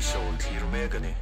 soul thir me kani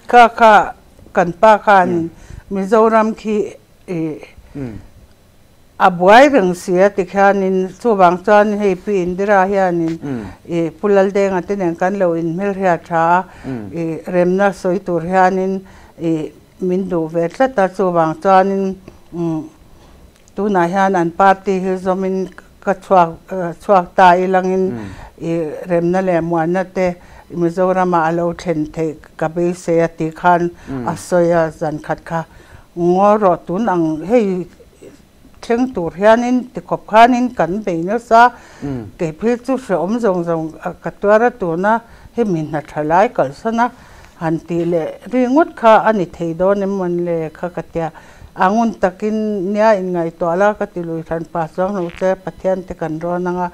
ka kan pa kan Mizoram ki abuai reng sia ti khanin chuwang chuan hei pi indira hianin pulal deng aten kan lo in mel ria tha remna soi tur hianin mindu ve tlata chuwang chuanin tuna hian an party hi zomin ka chuak ta ilangin remna le muana te Mizoram alo then the kabe se ati khan asoya zan khat kha ngoro tun ang hei theng tur hianin ti khop khanin kan beina sa ke phi chu som zong zong katwara tuna he min na thalai kal sana hanti le ringut kha ani theido ne mon le kha katya angun takin nya ingai to ala ka tilui than pa song no che pathian te kan ro nanga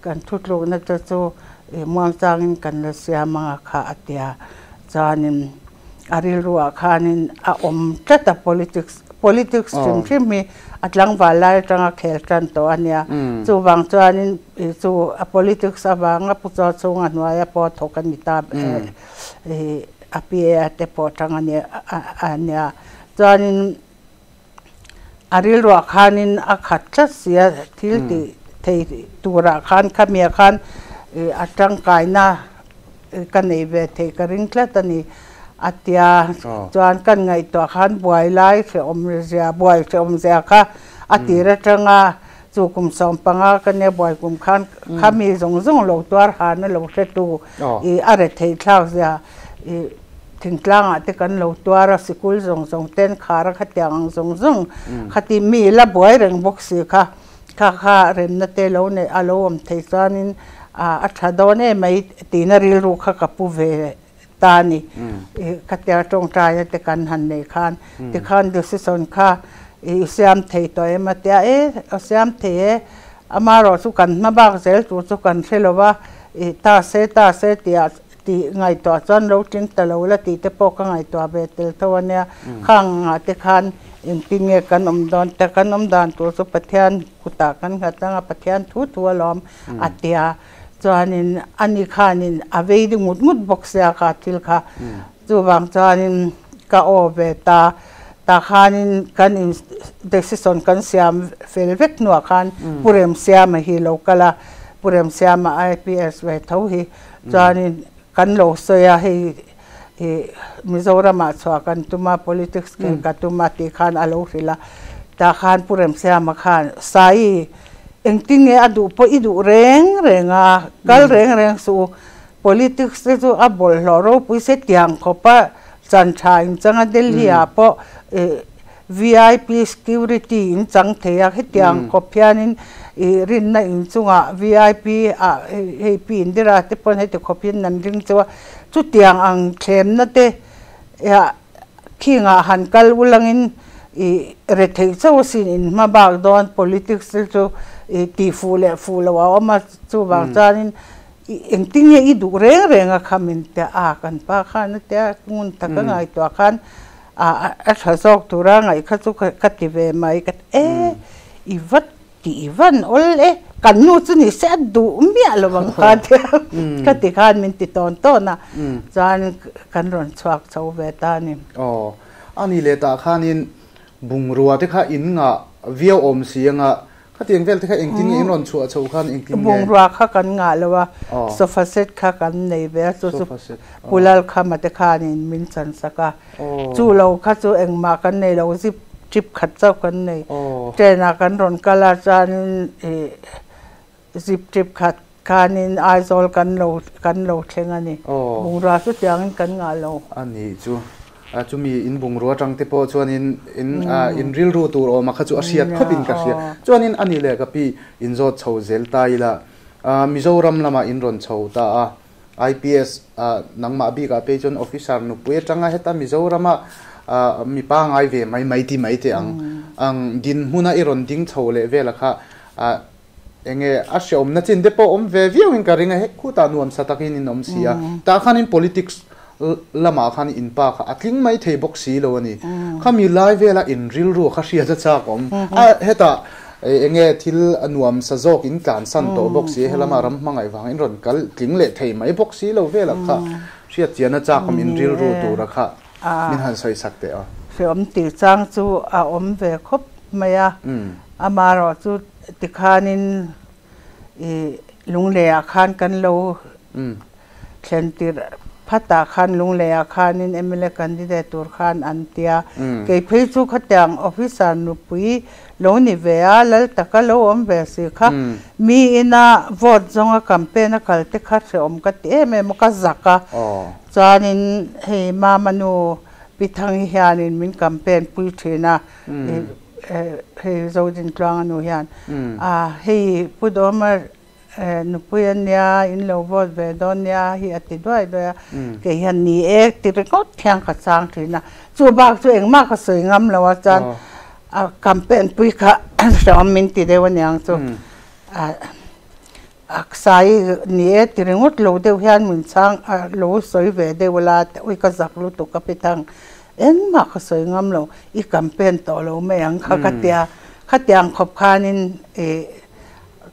kan thutlo na chu muang changin kan la sia manga kha atia chanin aril ruwa khanin a om tata politics tim mi atlang wala tanga khel tan to ania chu wang chanin chu a politics awanga pucha chunga nuaya po thokan ta apie ate po tanga ania chanin aril ruwa khanin a khatcha sia thil ti tura khan khamia khan atang kaina kanei ve the karing tlatani atia chuan kan ngai to khan buai lai se om ria buai se om zia kha atira tanga chu kum som panga kane buai kum khan khami zong zong lo twar ha na lo se tu are thei thlau zia thingtlang ate kan lo twara sikul zong zong ten khara khatyang zong zong khati mi la buai reng boxi kha remna te lo ne alo om thei chanin a thadone mai tinaril ru kha kapu ve tani katya tong taya te kan han ne khan te khan decision kha siam thei to ematia siam the amaro su kan ma ba zel tu chu kan thelowa ta se ti ngai to chan lo tin ta lo la ti te po ka ngai to be tel to ania khang te khan in pinge kan don te kan dan tu su pathian kuta kan hatanga pathian thu lom atia chanin ani khanin avei mut box ya ka til kha chuwang chanin ka ove ta khanin kan in decision kan siam felvek no khan purem siam hi lokala purem siam IPS ve tho hi chanin kan lo soya hi Mizoram a chwa kan tuma politics ke ka tuma ti khan alo rila ta khan purem siam khan sai engtinge adu po idu renga kal reng su politics su abol loro puise tiang khopa chancha in changa delhi apo VIP security in chang theya hetiang kophianin rin na in chunga VIP happy indira te pon hete khopin nan ring chawa chu tiang ang thlem na te ya khinga hankal ulangin rethei chawasin in mabak don politics chu ti fule wa ma chu wang chanin engtinge idu renga khamin te a kan pa khan te ngun taka ngai to khan a thasok tura ngai kha chu khative mai kat ivat ti ivan ol กันนู้นนี่เสดดูเมียระวังกันเถอะก็ติดขันมินติดตอนต้นนะจานกันรอนชวักชาวเวตานี่อ๋ออันนี้เลยตาข้านินบุงรัวที่ข้าอินงะเวียวอมเสียงะข้าเตียงเวลที่ข้าเองทิ้งเองรอนชัวชาวข้าเองทิ้งบุงรัวข้ากันงะเลยว่าโซฟาเซตข้ากันในเวลสุปุลลข้ามาเตข้านินมินสันสักะจู่เราข้าจู่เองมากันในเราจิบขัดเจ้ากันในเจนากันรอนกาลาจานจิบขัดคานินไอโซลกันเราเชงอันนี้บุงรัวสุดยังกันงะเราอันนี้จู่มีอินบุงรัวจังที่พอชวนอินริลรูตัวออกมาข้าจู่อาเซียนเขาบินกันเสียชวนอันนี้เลยกับพี่อินโซชาวเซลตายละมิโซรัมละมาอินรอนชาวตาIPS นังมาบีกับเป็นจนออฟฟิศาร์นุปุยจังไงเหตุมิโซรัมมีป้างไอเวไม่ตีอังดินหุน่าอิรอนดิ้งชาวเลเวล่ะค่ะเองอาเซียมนั่นจินเดปอมเวียวอินการิงเฮคู่ตาหนวมสตักินินอมเสียตาขันอิน politics ละมาขันอินป้าค่ะทิ้งไม่เทบ็อกซี่โลนี่ข้ามีไลฟ์เวลาอินริลรัวข้าเสียจะจากผมเฮตาเองทิลหนวมสะโจกินการสั่นโตบ็อกซี่เฮละมารำมังไอวางอินรอนกัลทิ้งเละเทไม่บ็อกซี่โลเวล่ะค่ะเสียเจียนจากผมอินริลรัวตัวละค่ะมินหันใส่สักเตะเสียมติดจังจู่อมเวคบไม่อะมารอจู่ติคานินลุงเลียคานกันโลเช่นติพัตตาคานลุงเลียคานินMLAกันดิเดตูร์คานอันเตียเกี่ยพิจูขัดยังออฟฟิศานุปุยโลนิเวียลลตะกะโลอมเวสิค่ะมีอินาโหวตจงอาคัมเปญกัลติคัดเสอมกัดเมมกัจักะจานินเฮมามานูปิทังฮิอานินมินคัมเปญปุยเทนะเฮโจดินกลางนูฮิอันเฮพูดออกมานุปุยเนียอินโลวอดเวดอนเนียฮิอติด้วยเกี่ยนี่ติดก็เทียงขัดสร้างทีนะจู่บากตัวเองมากก็สวยงามแล้วอาจารย์คัมเปญปุยค่ะสามมินติเดวันยังจู่สายนี่ติดงดโลเดียวฮิอันมินสร้างโลสวยเวเดเวลาวิกษักลุตุกับพิทังมากก็สวยงามแล้วอีคัมเปญต่อเราไม่ยังขัดยังขบคานิน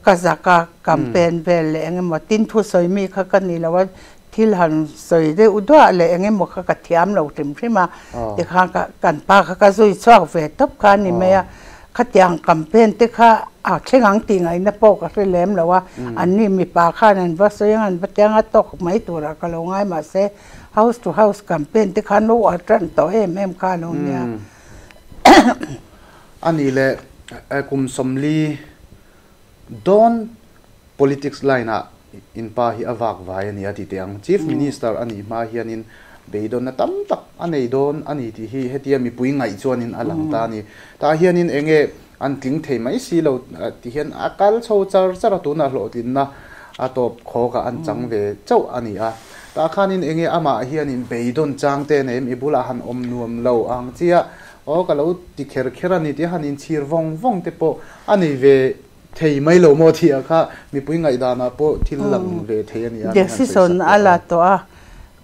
กษักกัมเปญเวลเองหมดตินทุสอยมีข้ากันนี่แล้วว่าที่หันสอยได้อุดว่าเลยเองหมดข้ากัดเทียมเราถึงใช่ไหมแต่ข้ากันป้าข้าก็ช่วยชอบเวทบการนี่ไหมอะข้ายังกัมเปญที่ข้าเช่นงั้นติงไงนะปกก็เล่มแล้วว่าอันนี้มีป้าข้านั่นว่าสอยงั้นว่าแต่งตกไม่ตัวละก็ลงง่ายมาเซ่ house to house กัมเปญที่ข้าโน้อัตรันต่อเอ็มข้าโน้เนี่ยอันนี้แหละกลุ่มสมลีDon politics line in pa hi awak vai ani ati tiang chief minister ani ma hianin beidon na tam tak anei don ani ti hi hetia mi pui ngai chuanin alang ta ni ta hianin enge an tling thei mai si lo ti hian akal chho char tu na hlo tin na atop kho ka an chang ve chau ani a ta khanin enge ama hianin beidon chang te nem ibula han om nuam lo ang chia o ka lo ti kher ani ti hanin chir vong te po ani veเทไม่โลโมทีอะค่ะมีปุ้ยไงดานาโปที่หลังเวทีนี่เด็กสิสนอะไรตัว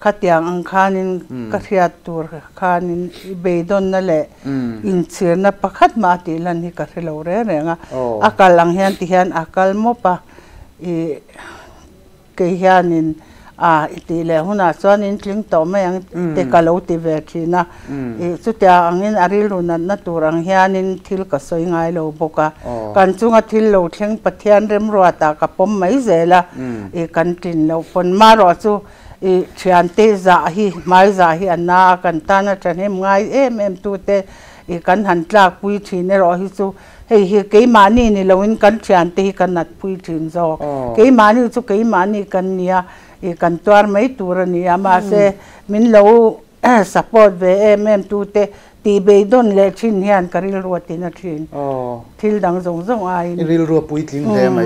ขัดยังอังคานินกัทยาตัวคานินเบดอนนั่นแหละอินเสียนประคัดมาตีลันที่กัทเราเรื่องอ่ะอากาศหลังเฮียนที่เฮียนอากาศโมปะเกี่ยนินตีเลยหัวหน้าส่วนนี้ถึงต่อไม่ยังเด็กกะโลติเวทีนะสุดท้ายอันนี้อาริลุนันนัตัวรังเฮียนินทิลก็สวยงามโลบกะการจุงทิลโลเชียงปะเทียนเริ่มรัวตากับผมไม่เจละกันตินโลคนมารอจูเชียนเตจ่าฮีไม่จ่าฮีอันน่ากันตานะจะเห็นง่ายเอ็มตัวเตกันหันกลากปุยทีนี่รอฮิจูเฮ้ยเกี่ยมานี่นี่เราอินกันเชียนเตกันนัดปุยทีนโซเกี่ยมานี่จูเกี่ยมานี่กันเนี่ยกันตัวไม่ตัวนี้มาเสมินเราสปอร์ตเวเอ็มตัวเตตีเบดอนเลชินเฮียนการิลรัวตินาชินทิลดังจงไอริลรัวปุยทินเดไหม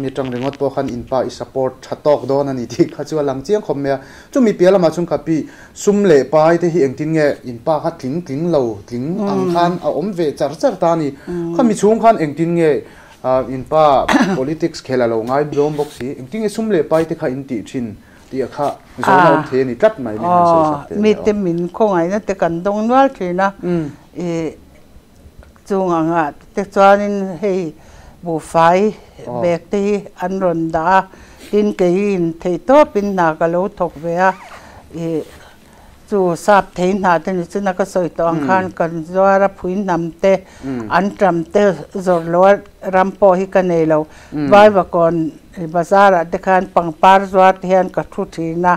มีจังเริงว่าตัวขันอินป้าอิสปอร์ตชัดตอกโดนนี่ที่ข้าจะว่าหลังเจียงคอมเมียจุมีเปียละมาชุนกับพี่ซุ่มเล่ไปที่เองทิ้งเงอินป้าขัดทิ้งเราทิ้งอังคันเอาอมเวจัดตานี่ข้ามีช่วงขันเองทิ้งเงอินป้า politics เคลาเราง่ายบล็อมบ็อกซี่ทิ้งซุ่มเล่ไปที่ข้าอินติชินที่ข้าโซนเอาเทนี่ตัดไม่มีอะไรสักเดียวมีเต็มมินคงไงนั่นแต่กันตรงนั้นทีนะจงอ่ะแต่จวนนี่เฮ้ bu fai bek te an ron da tin ke in thei to pin na ka lo thok ve a e chu sap thei na te ni chuna ka soi to ang khan kan zwara phuin nam te an tram te zor lo ram po hi ka nei lo vai va kon bazar te khan pangpar zwat hian ka thu thina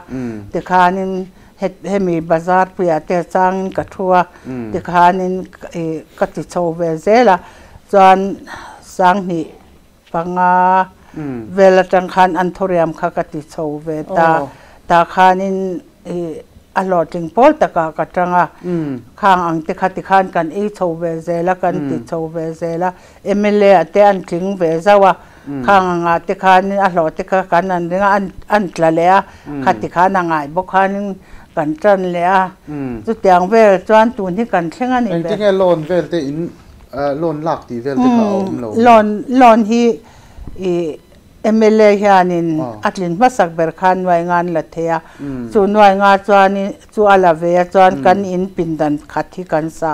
te khanin hemi bazar pia te chang ka thua te khanin ka ti chho ve zela chuan sang ni panga vela tang khan an thoriam kha ka ti chho ve ta khanin a lo ting pol taka ka tanga khang ang te khati khan kan e chho ve zela kan ti chho ve zela MLA ate an tling ve zawa khang nga te khan a lo te kha kan an ringa an tlalea khati khan ngai bo khan kan tran lea chu tiang vel chuan tu ni kan thlenga ni ve engtinge lon vel te in lon lak ti vel te kha om lo lon hi MLA hianin atlin masak ber khan wai ngan la thea chu noi nga chuani chu ala ve chuan kan in pindan khathi kan sa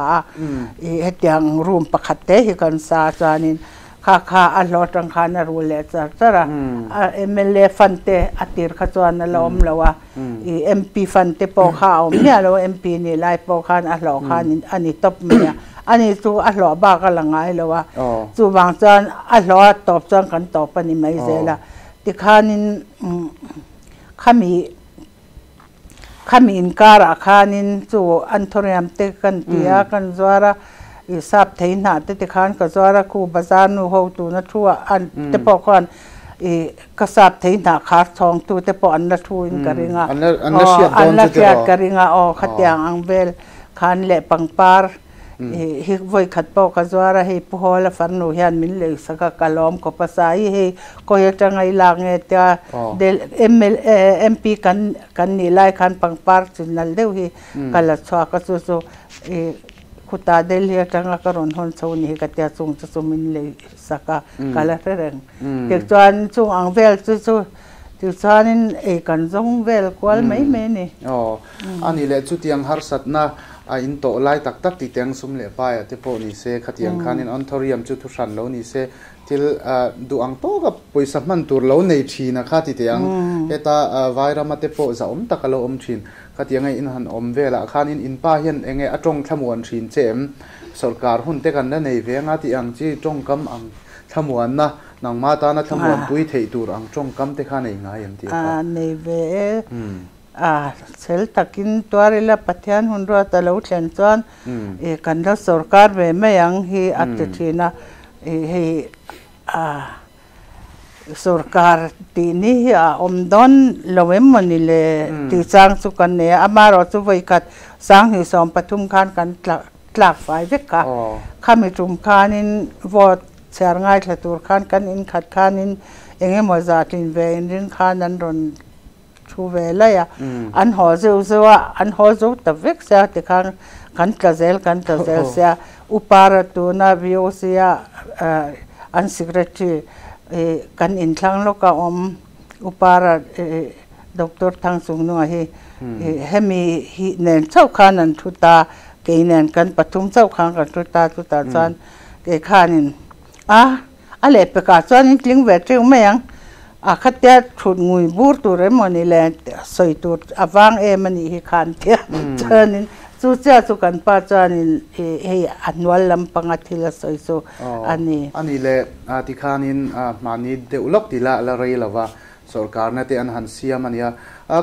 hetiang room pakhat te hi kan sa chuanin kha a lo tang khan a rule chara MLA fante atir kha chuan a lom lawa MP fante po kha om nia lo MP ni lai po khan a lo khan ani top mia ani chu a lo ba ka langai lawa chu wang chuan a lo top chuan kan top ani mai zela ti khanin khami in kara khanin chu an thoriam te kan tia kan zwara i sap theina te khan ka zwara ku bazar nu ho tu na thua an te po khan ka sap theina khar thong tu te po an na thu in karinga an la kya karinga khatiang ang bel khan le pangpar hi voi khat po ka zwara hi pola farnu hian min le saka kalom ko pasai hi ko ya tangai lange ta del MP kan ni lai khan pangpar chinal deu hi kala chwa ka chu kuta del hi tanga karon hon choni hi ka tia chung chu min le saka kala reng te chuan chung ang vel chu ti chuanin kan zong vel kwal mai me ni ani le chu tiang har satna a in to lai tak tak ti teng sum le pa ya te po ni se khatiang khanin onthoriam chu thu san lo ni se til du ang to ga poisa man tur lo nei thina kha ti tiang eta vairama te po za om takalo om thin khatiang in han om vela khanin in pa hian enge atong thamuan thin chem sarkar hun te kan na nei ve nga ti ang chi tong kam ang thamuan na nang ma ta na thamuan pui thei tur ang tong kam te kha nei nga yam ti nei ve sel takin tuarila pathian hunro ta lo thlen chuan kan da sarkar ve mayang hi atthina he sarkar ti ni omdon lowem monile ti chang chu kan ne amaro chu voi khat sang hi som pathum khan kan tlak fai veka khami tum khanin vot char ngai thlatur khan kan in khat khanin enge mozatin ve in khan an ron thu ve la ya an ho zewa an ho zo ta vek sa te khan kan tlazel sia upara tu na viosia an secretary kan in thlang loka om upara doctor thang sung nu hi hemi hi nen chau khan an thuta ke nen kan pathum chau khan kan thuta chan ke khanin ale pe ka chuan in tling ve teu mayang khatia thut ngui bur tu re moni le soi tur awang mani hi khan tia chanin chu cha chu kan pa chanin he annual lampanga thila soi so ani le ti khanin mani de ulok tila la rei lawa sarkar na te an han siam ania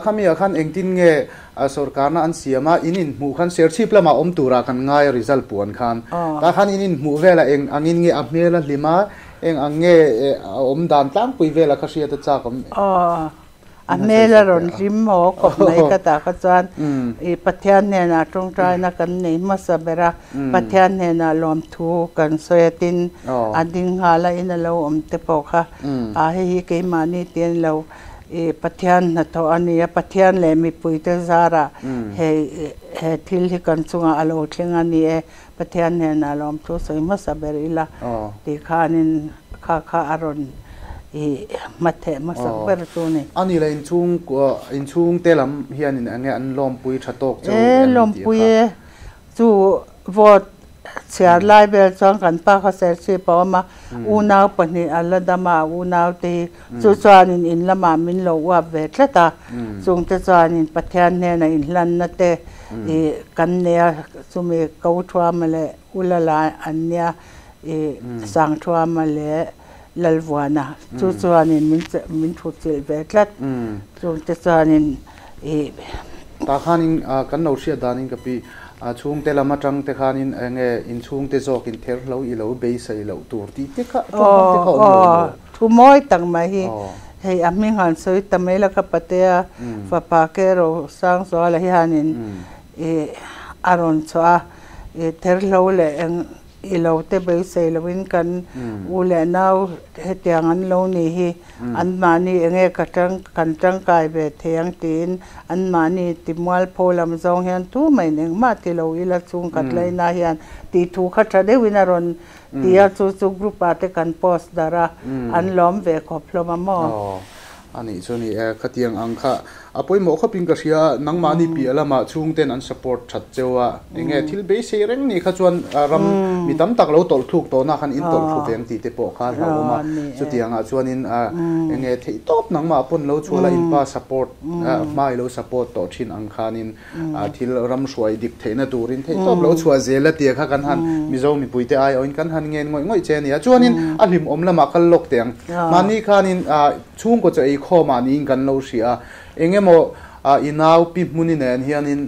khami khan engtin nge sarkar na an siama inin mu khan share chip lama om tura kan ngai result puan khan ta khan inin mu vela eng angin nge amela lima eng ange om dan tang pui vela khasia ta cha kam amela ron rim mo ko mai ka ta ka chan pathian ne na tong trai na kan nei ma sabera pathian ne na lom thu kan soyatin ading hala in lo om te po kha hi ke mani ten lo pathian na to ania pathian le mi pui te zara he thil hi kan chunga alo thlinga ni pathian ne na lom thu soi ma saberila ti khanin kha aron mathe masak ber tu ni ani la in chung telam hian in ange an lom pui thatok chu lom pui chu vot chiar lai bel chang kan pa kha ser chi pa ma u nau pani ala dama u nau te chu chuanin in lama min lo wa ve tlata chung te chuanin pathian ne na in hlan na te e kan ne chumi ko thwa male ulala anya e sang thwa male lalwana chu chuanin min thu chil ve tlat chung te chuanin e ta khanin kan no sia danin kapi chung te lama tang te khanin nge in chung te zok in ther lo I lo be sai lo tur ti te kha thu moi tang ma hi hei ami han soi tamela ka patea fa pa ke ro sang so la hi hanin e aron chwa e ther lo le en I lo te be sai lo win kan u le nau he tiang an lo ni hi an mani enge katang kan tang kai be thiang tin an mani timwal pholam zong hian tu mai neng ma ti lo ila chung kat lai na hian ti thu kha tha de winaron tia chu group ate kan post dara an lom ve khop hloma mo ani choni khatiang angkha apoi mo khopin ka sia nangmani pi alama chungten an support that chewa nge thil be se reng ni kha chuan ram mitam tak lo tol thuk to na khan in tol thu veng ti te po kha lo ma chutianga chuanin nge thei top nangma pon lo chula in pa support mai lo support to thin ang khanin thil ram suai dik theina turin thei top lo chua zela ti kha kan han mizo mi puite ai oin kan han ngen ngoi che ni chuanin alim om lama kal lok teng mani khanin chung ko chai kho mani kan lo sia engemo inau pi muni nen hianin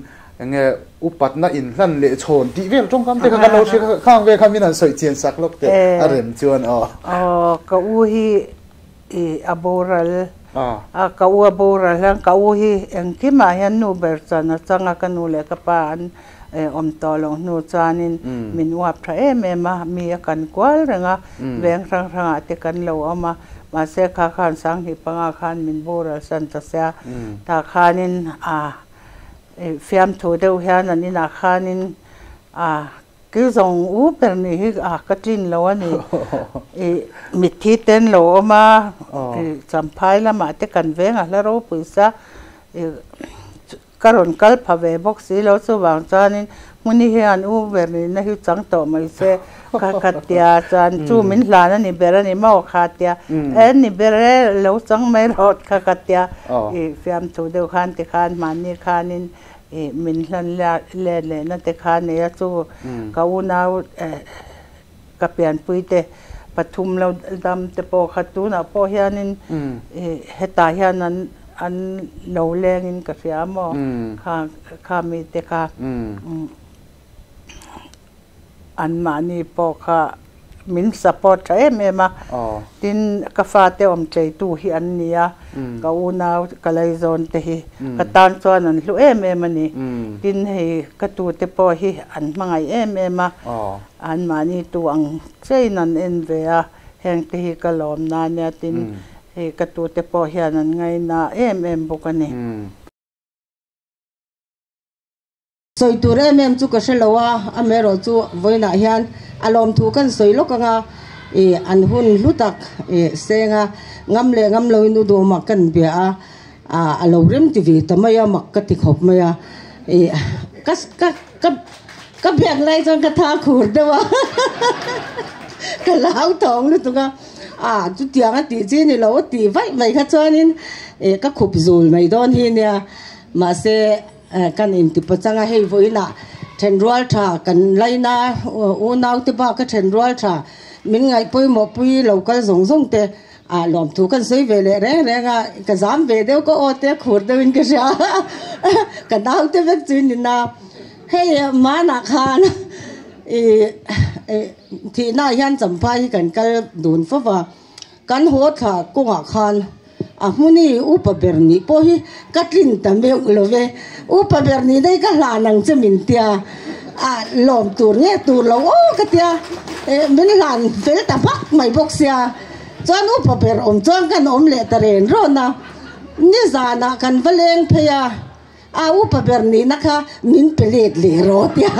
enge upat na in hlan le chon ti vel tong kam te ka lo se khang ve khamin an soi chen sak lok te arem chuan ka u hi e aboral ka u aboral han ka u hi eng ki ma hian nu ber chana changa ka nu le ka pan om tolong nu chanin min wap tha ma mi kan kwal ranga veng rang te kan lo ama ma se kha khan sang hi panga khan min bora san ta sia ta khanin fiam tho deu hian an ina khanin ki zong u per ni hi katin lo ani mi thi ten lo ma champhai la ma te kan venga la ro puisa karon kal phave box si lo chu wang chanin muni hian u ber ni na hi chang to mai se katia chan chu min hlana ni berani ma khatia en ni bere lo chang mai rot katia e fiam chu deu khan te khan mani khanin e min hlan le na te khan ne chu ka u nau ka pian puite pathum lo dam te po khatu na po hianin e heta hianan an lo lengin ka fiamo kha mi te kha an mani po kha min support thae mema tin ka fa te om chei tu hi an nia ka una ka lai zon te hi ka tan chuan an hlu mani tin hei ka tu te po hi an mangai ema an mani tu ang chei nan en ve a heng te hi ka lom na nia tin hei ka tu te po hian an ngai na bokani soi tur chu ka shelawa amero chu voina hian alom thu kan soi lokanga an hun lutak senga ngamlo inu do makan bia alo rim tv tamaya makati khop maya ka biak lai jong ka tha khur dewa ka lau tong lu tunga chu tiang ti chi ni lo ti vai kha chuanin ka khup zul mai don hi nia ma se kan in ti pachanga hei voina thenrual tha kan laina u nau te ba ka thenrual tha min ngai poi mo pui local zong te lom thu kan sei ve le re nga ka zam ve deu ko o te khur deu in ka sha ka nau te vek chin na hei ma na khan thi na hian champai kan kal dun fa wa kan ho tha ko nga khan muni upa berni po hi katlin tambe ulove upa berni dai ka hla nang chamin tia lom tur nge tur lo o ka tia min lan fel ta bak mai boxia chan upa ber chang kan le taren ro na ni zana kan valeng pheya upa berni nakha min pelet le ro tia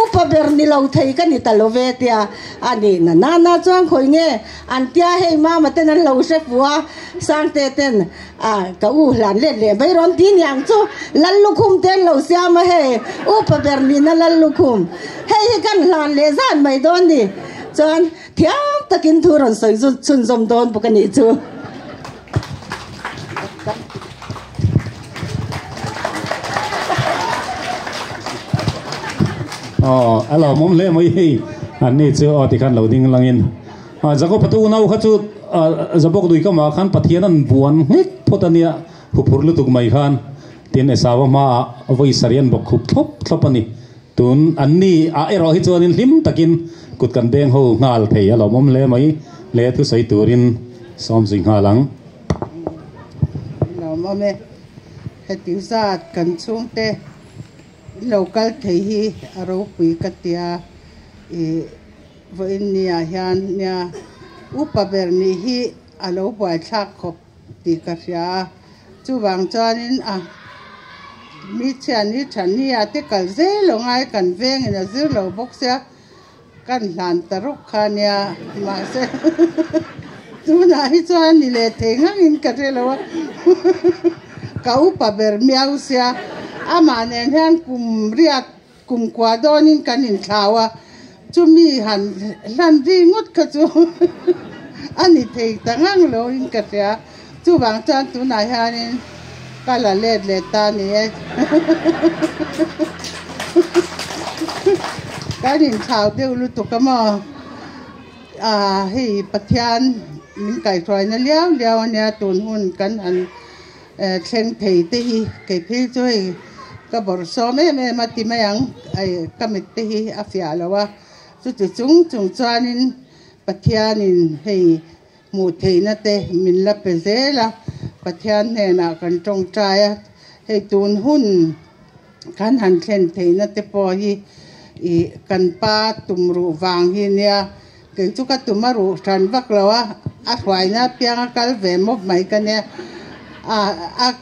upa berni lo thei kan ni talove tia อันนี้น่าจ้างคอยเงี้ยอันเตี้ยให้มาเต้นนั้นเราเชฟว่าสร้างเต้นก็หลานเล่นไม่ร้อนที่อย่างจู่ลันลูกคุมเต้นเราเสียมาให้ปะเบอร์นี่นั่นลันลูกคุมให้กันหลานเลซ่านไม่โดนดิจนเที่ยงตะกินทุรนใส่ชุนจมโดนปกันนี่จู่เรามุมเล่ไม่อันนี้เจ้าที่ขันเราดิ้งลังอินจะก็ประตูน่าเขาจุดจะบอกดูก็มาขันปัทยานันบวนนิดพอตอนนี้ผู้พูดลุตุกไม่ขันเตียนเอสาวมาเอาไว้สเรียนบอกขุบทบนี่ตุนอันนี้เราฮิจวนินลิมตะกินกุดกันเบงหูงาลเทียเรามุมเล่ไม่เล่ทุใส่ตัวรินซ้อมสิงหาหลังเรามุมเล่ให้ติวซาดกันช่วงเตlocal thehi aro pui katia voin nia hian nia upaber ni hi alo boi thak khop ti ka ria chuwang chuanin mi chian ni than ni ate kal ze longai kan veng ina zir lo bok sia kan hlan taruk khania ma se tu na hi chuan ni le thengang in ka re lo ka upaber miau sia ama nen han kum riat kum kwa donin kanin thawa chumi han lan ri ngot ka chu ani thei tangang lo in ka tia chu wang chan tu na hanin kala le ta ni kanin thau deu lu tu kama hi pathian min kai troi na liao ania tun hun kan an thleng thei te hi ke phil choiก็บอกซ้อมแม่มาติมายังไอ้ก็ไม่ตีอาเฟียแล้วว่าสุดจุงจานินปัทยานินให้หมู่เทนเตมินละเปเซละปัทยาเนี่ยนะกันจงใจให้ตูนหุ่นกันหันเช่นเทนเตปอฮีกันป้าตุมรูวางฮีเนี่ยเกิดจุกตุมารูฉันบักแล้วว่าอัดไว้นะเพียงกัลเวมบไหมกันเนี่ย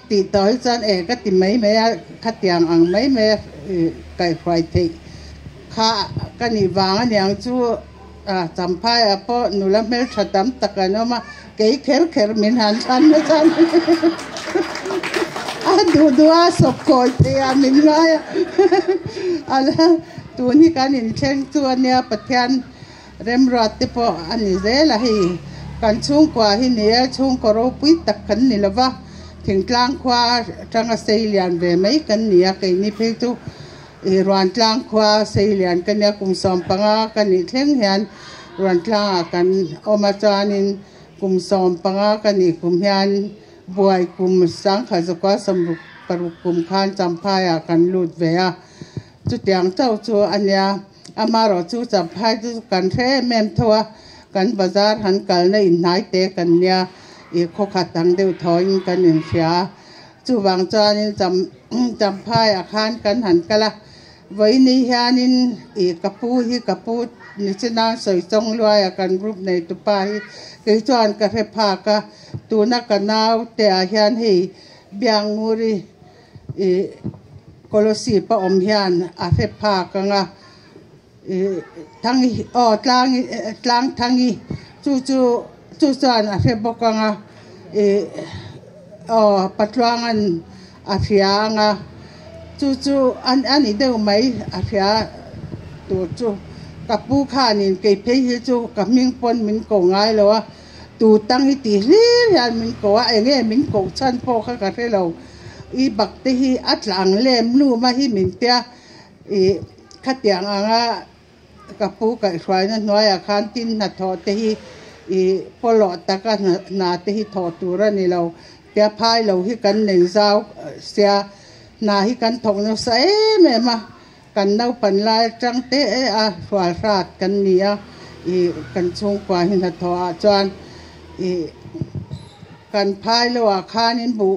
ติต่อยจันก็ติไม่ขัดยังไม่ไก่ไฟทีข้ากันนี่วางอย่างจู่จำพายพอหนูละเมลชัดดำตะกันออกมาเก๋เขมินหันชันนะจันดูสกคอยเทียมินไงอะไรตัวนี้กันนี่เช่นตัวเนี่ยปัทยันเริ่มรอดที่พออันนี้เจ๊ละฮีกันช่วงกว่าที่เนี่ยช่วงก็รู้ปิดตะกันนี่ละว่าถึงกลางขวาจังเซเลียนเวไม่กันเนี่ยกันนี่เพื่อตัวรวนกลางขวาเซเลียนกันเนี่ยกุมสอมปังกันนี่เท่งเห็นรวนกลางกันออกมาจานินกุมสอมปังกันนี่กุมเห็นบวยกุมสังขารสกัดสมรุปปรุกุมขานจำพายกันลุดเวียจุดอย่างเจ้าชัวอันเนี่ยอามารอจูจำพายจุดกันแท้แม่มทัวกันบาซาร์หันกันในอินไนเตกันเนี่ยข้อขัดตังเดียวถอยกันหนึ่งเสียจู่วางจานินจำพายอาคารกันหันกันละไว้นี่ฮานินกระปูนิชนาสวยจงลอยกันรูปในตุปายคือจวนกระเทพากะตัวนักกันนาวแต่อาฮานให้เบียงมูรีโคลสีปะอมฮานอาเทพากังทั้งตลางทั้งจู่จวนอาเทพกังปัจจุบันอาเฟียงจู่อันนี้เดิมไหมอาเฟียตัวจู่กับผู้ข้านี่เก็บเพย์จู่กับมิงปนมิงโกงไงเลยวะตูตั้งให้ตีเรียนมิงโกะไอ้เงี้ยมิงโกชั้นพ่อข้ากับเราอีบักตีฮีอัดหลังเล่มนู่มาฮีมิงเตียขัดอย่างกับผู้กับใครนั่นน้อยอาคารตินนัดทอตีฮีพอหลอดตะกันนาตีฮีทอตัวนี่เราเตียพายเราฮีกันหนึ่งเจ้าเสียนาฮีกันทงเราใส่แม่มากันเน่าปันลายจังเตะสวาสาดกันเนี่ยกันชงกว่าหินทอจวนกันพายระหว่างข้านินบุ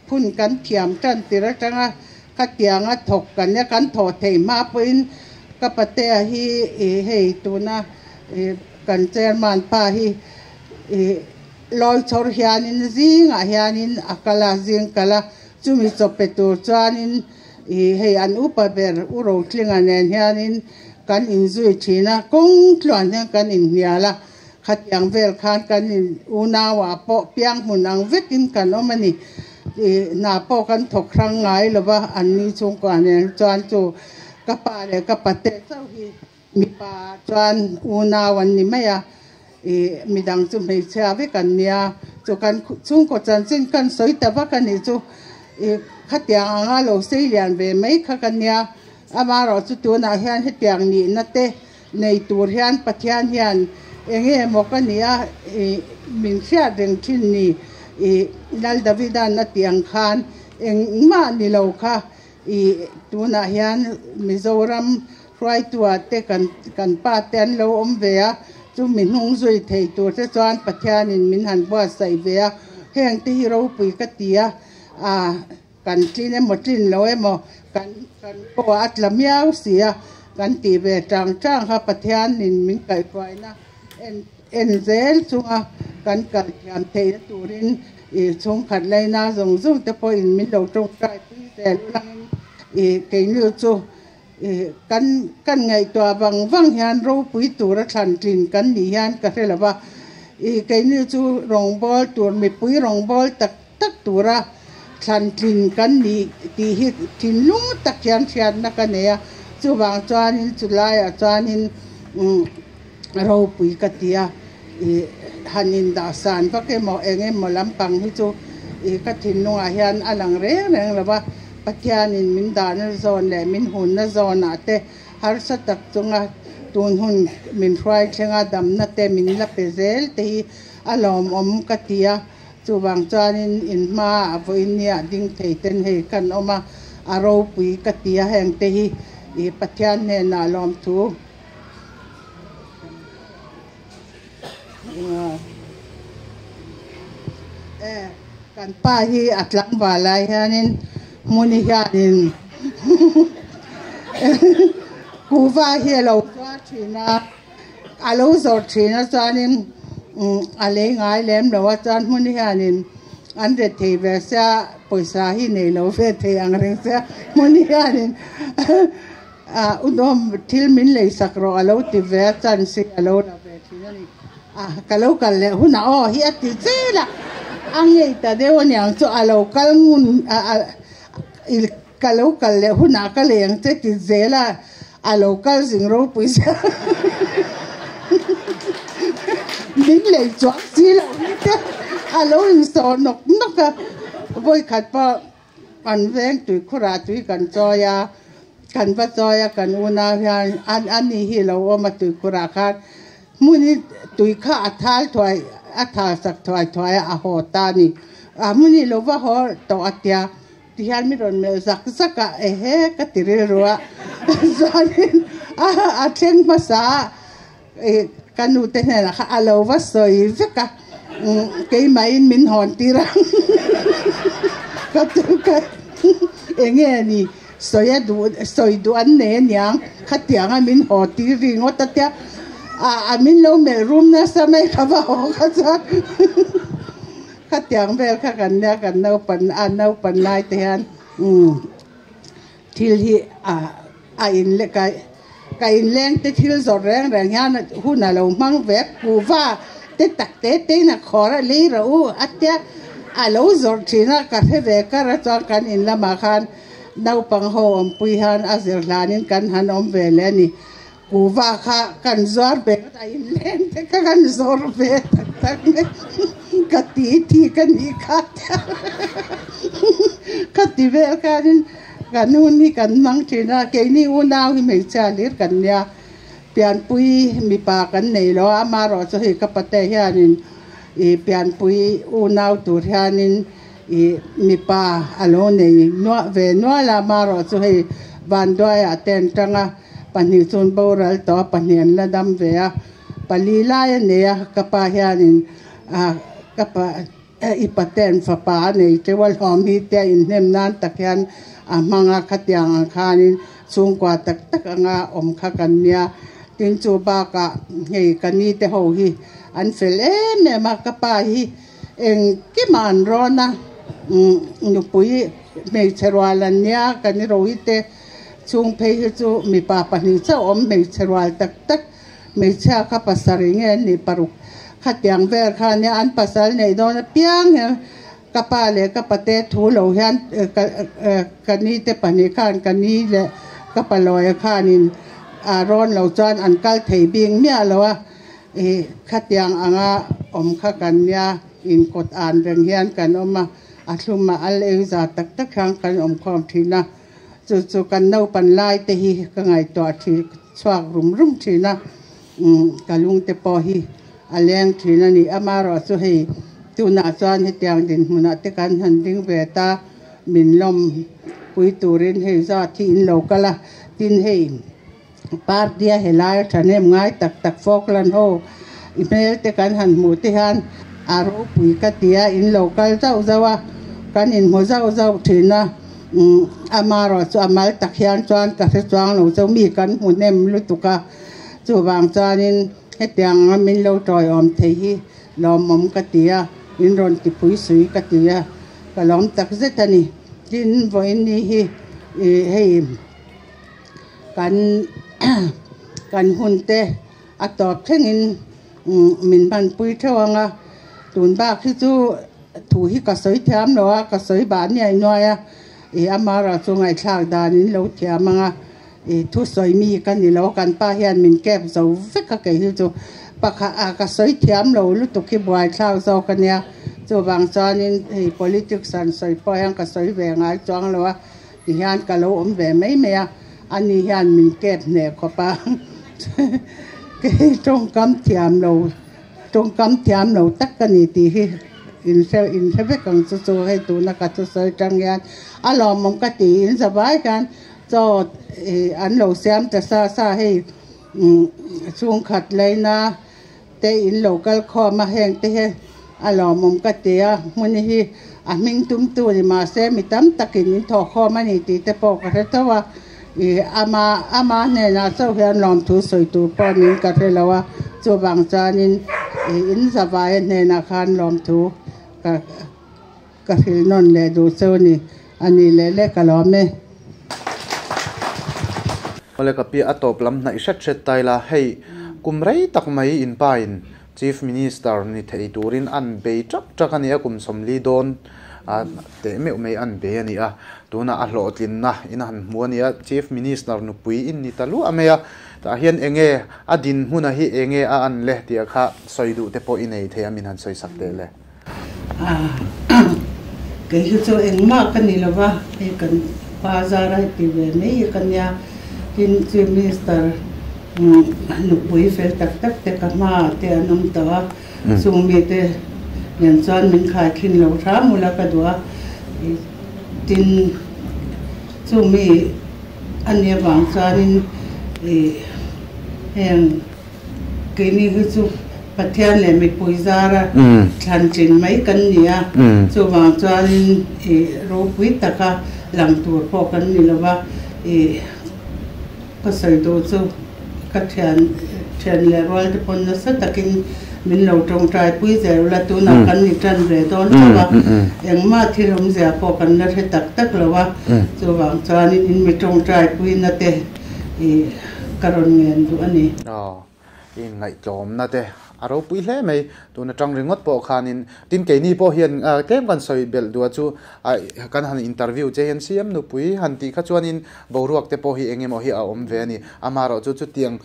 พุ่นกันเทียมจันติระจังขัดเตียงถกกันเนี่ยกันถอดเทมาเป็นกับปะเตะฮีเฮตัวน่ะกันเจอมันพาฮีลอยชอร์ฮานินซิงฮานินอักลาซิงกะลาจุมิจบไปตัวจวนินเฮอันอุปเบอร์อุโรคลิงอันเนฮานิน kan in zui china kong tluan hang kan in hiala khat yang vel khan kan in unawa po piang munang vekin kan omani na po kan thok rang ngai loba anni chung kan chuan chu kapa le kapate chau hi mi pa chuan unawan ni maya midang chu mei cha ve kan nia chu kan chung ko chan chin kan soi ta ba kan ni chu khatia anga lo sei lian ve mai kha kan nia ama ro chu tu na hian he piang ni na te nei tur hian pathian hian enge mo kan nia min sia deng thin ni dal davidan na tiang khan eng ma ni lo kha tu na hian Mizoram roi tua te kan pa ten lo om ve a chu min hung zui thei tur te chuan pathian in min han ba sai ve a heng ti ro pui ka tia kan tlin emo tlin lo emo kan po atlamiau sia kan ti ve tang ha pathian in min kai kwai na en zel chunga kan kal thiam thei turin chung khat leina zong zong te po in min lo tong kai pi zel lang ke nu chu kan ngai to wang hian ro pui tur than tin kan ni hian ka hela ba ke nu chu rong bol tur mi pui rong bol tak tura than tin kan ni ti hi tin lung tak hian na ka ne chu wang chuan in chu lai a chuan in ro pui ka tia hanin da san ba ke mo enge mo lampang hi chu ka thin nu a hian alang reng la ba pathian in min da na zon le min hun na zon ate har sa tak chunga tun hun min hrai thenga dam na te min la pezel te alom om katia chu wang chuan in ma avoin nia ding thei ten he kan oma aro pui katia heng te hi pathian ne na lom thu kan pa hi atlang balai hanin muni hianin kuva hi lo twa thina alo zor thina chuanin ale ngai lem lo wa chuan muni hianin an re thei ve sa poisa hi nei lo ve thei ang reng sa muni hianin udom thil min lei sakro alo ti ve chan si alo na ve thina ni kalau kal le huna hi ati chela angei ta de onyang chu alo kal ngun kalau kal le huna ka leng te ti zela a local zingro puisa min le chwa si la te a lo in so nok ka voi khat pa an veng tu khura tu kan choya kan pa choya kan una hian an ni hi lo ma tu khura khat muni tu kha athal thoi athal sak thoi a ho ta ni muni lo va ho to atia tihan mi ron me zak zaka he ka tiril ruwa zonin a theng masa kanu te na kha alo va soi veka ke mai min hon tirang ka tu ka enge ni soi du an ne nyang khatiang a min ho ti ring ot ta a min lo me room na sa mai ka ba ho ka cha khatiang vel kha kan na kan nau pan lai te han thil hi a in le ka in leng te thil zor reng hian hu na lo mang vek ku va te tak te na khora le ro atya a lo zor thina ka the ve ka ra cha kan in lama khan nau pang ho om pui han a zer lanin kan han om ve le ni ku va kha kan zor be ta in leng te ka kan zor be tak ne kati kan ikat kati ve kanun ni kan mang thina ke ni unaw hi mei cha lir kan nya pian pui mi pa kan nei lo ama ro cho hi ka pate hianin pian pui unaw tur hianin mi pa alo nei no ve no la ma ro cho hi van doi a ten tanga pani chun boral to panian la dam ve a palila ne ya ka pa hianin kapa ipaten fa pa nei te wal hom hi te in nem nan takyan manga khatyang khanin chung kwa tak anga om kha kan nia tin chu ba ka hei kani te ho hi an fel me ma kapa hi eng ki man rona nu pui me cherwalan nia kan ro hi te chung phê chu mi pa pa ni cha om me cherwal tak tak me cha kha pasari nge ni paru khatiang ver kha ne an pasal nei don piang kapa le kapate thu lo hian kani te pani khan kani le kapaloy khanin aron lo chan an kal thei bing mia lo khatiang anga om kha kan ya in kot an reng hian kan oma atluma al e za tak tak khang kan om khom thina chu kan no pan lai te hi ka ngai to thi chwak rum thina kalung te po hi aleng thina ni amaro chu hei tuna chuan hi tiang din huna te kan han ding ve ta min lom pui turin hei za thi in lo kala tin hei par dia helai thanem ngai tak tak foklan ho email te kan han mu te han aro pui ka tia in local zau zawa kan in mo zau thina amaro chu amal tak hian chuan ka fe chuang lo zo mi kan hu nem lu tuka chu wang chuanin he tiang min lo troi om thei hi lom om ka tia in ron ti pui sui ka tia ka lom tak zetani tin voin ni hi hei kan hun te atop thengin min ban pui thawanga tun ba khi chu thu hi ka soi thiam lo ka soi ba ni ai noya amara chu ngai thak dan in lo thiamanga thu soi mi kan ni lo kan pa hian min kep zo vek ka ke hi chu pakha ka soi thiam lo lu tu ki buai thak zo kan ya chu wang chanin politics san soi po yang ka soi ve ngai chang lo ti hian ka lo om ve mai me ya ani hian min kep ne ko pa ke trong kam thiam lo tak ka ni ti hi in se ve kang chu hei tu na ka chu soi tang yan alom mom ka ti in sabai kan cho an lo siam ta sa hei chung khat leina te in local kho ma heng te he alom mom ka te a mun hi a ming tum tu ni ma se mi tam takin in tho kho ma ni ti te po ka ta wa ama ne na so hian lom thu soi tu po nin ka the lawa chu bang chanin in sabai ne na khan lom thu ka hil non le du so ni ani le ka lome ole ka pi atop lam na ishat chet taila hei kumrei tak mai in pain chief minister ni thei turin an be chak ania kum somli don te me mai an be ania tuna a hlotlin na in han muania chief minister nu pui in ni talu amea ta hian enge adin huna hi enge a an le tia kha soidu te po inei thea min han soi sakte le ke hi chu engma kan ni lawa e kan pa zara ti ve me kan ya tin chief minister nu pui fel tak te ka ma te anum tawa sumi te yan chuan min khai khin lo tha mula ka duwa tin sumi ania wang chuanin heng ke ni hu chu pathian le mi pui zara than chin mai kan nia chu wang chuanin ro pui taka lang tur po kan ni lawa ka sai do chu ka thian le rol te pon na sa takin min lo tong trai pui zero la tu na kan ni tan re don chawa engma thirom zia po kan na the tak lawa chu wang chuanin in mi tong trai pui na te karon ngen du ani in ngai tlom na te aro pui hle mai tu na tang ringot po khanin tin ke ni po hian kem kan soi bel du chu kan han interview che hian siam nu pui han ti kha chuanin boruak te po hi engemo hi a om ve ani amaro chu tiang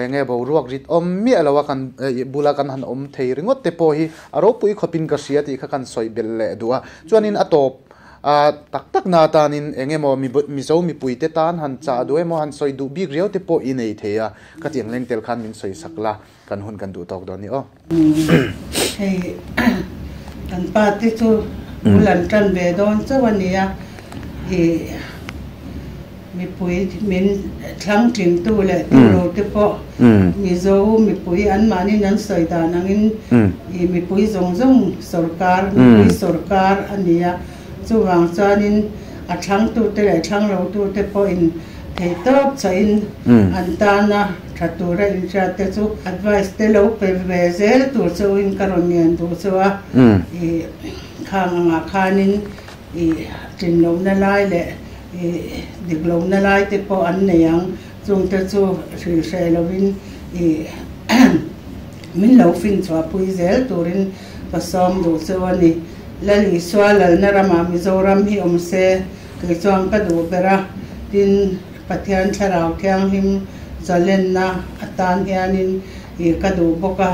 enge boruak rit om mi alawa kan bula kan han om thei ringot te po hi aro pui khopin ka sia ti kha kan soi bel le duwa chuanin atop tak na tanin engemo mi zo mi pui te tan han cha do emo han soi du big riau te po inei theya ka tiang leng tel khan min soi sakla kan hun kan du tok do ni hei kan pa ti chu ulan tan ve don chawania mi pui min thlang ting tu le tu lo te po mi zo mi pui an mani nan soi da nangin mi pui zong sarkar ania chu wang chanin a thang tu te le thang lo tu te po in thei top chain an ta na thatura in cha te chu advice te lo pe ve zel tu chu in karon ngen tu chuwa khang nga khanin tin lo na lai le dik lo na lai te po an neyang chung te chu hri hre lovin min lo fin chwa pui zel turin pasom du chawani lali swalal na rama Mizoram hi omse ke chuang ka du bera tin pathian tharau thiang him zalen na atan hianin ka du boka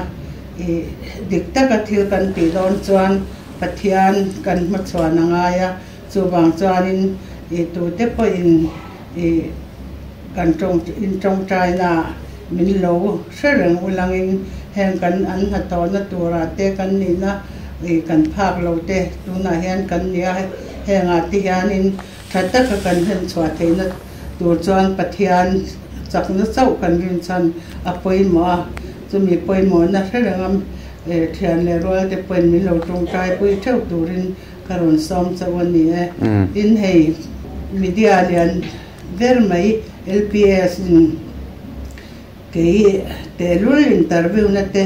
dik taka thil kan pi don chuan pathian kan ma chuan angaya chu bang chuanin tu te po in kan trong trai na min lo sereng ulangin heng kan an hato na tura te kan ni na kan phak lo te tu na hian kan nia henga ti hianin thata ka kan hen chwa theina tur chuan pathian chakna chau kan rin chan apoi ma chumi poi mo na serengam thian le rol te pen min lo trong trai pui theu turin karon som chawani tin hei media lian ver mai LPS ke te lul interview na te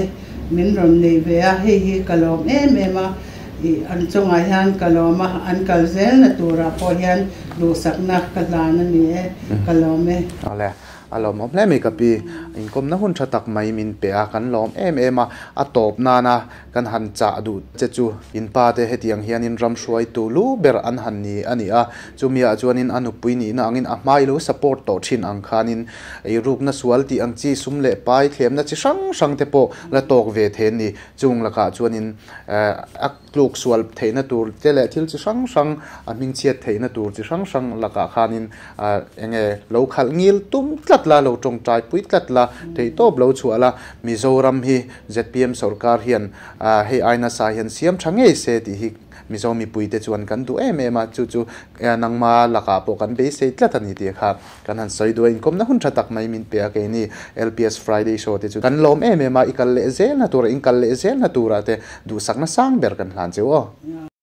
min ron nei ve a hi kalom ema an chonga hian kaloma an kalzel na tura po hian du sakna kalana ni kalome ale alom hle me kapi inkom na hun thatak mai min pe a kan lom ema atop nana kan han cha du chechu in pa te hetiang hian in ram shoi tu lu ber an han ni ani a chumia chuanin anupui ni na angin a mai lu support to thin ang khanin ei ruk na sual ti ang chi sum le pai thlem na chi sang te po la tok ve the ni chung laka chuanin ak luk sual theina tur tele thil chi sang a ming chiat theina tur chi sang laka khanin enge lo khal ngil tum tlatla lo tong trai pui tlatla thei top lo chuala Mizoram hi ZPM sarkar hian hei aina sa hian siam thangei se ti hi Mizomi puite chuan kan du ema chu nangma laka po kan be se tlatani ti kha kan han soi do inkom na hun thatak mai min pe ke ni LPS Friday show te chu kan lom ema ikal le zel na tur inkal le zel na tura te du sakna sang ber kan hlan cheu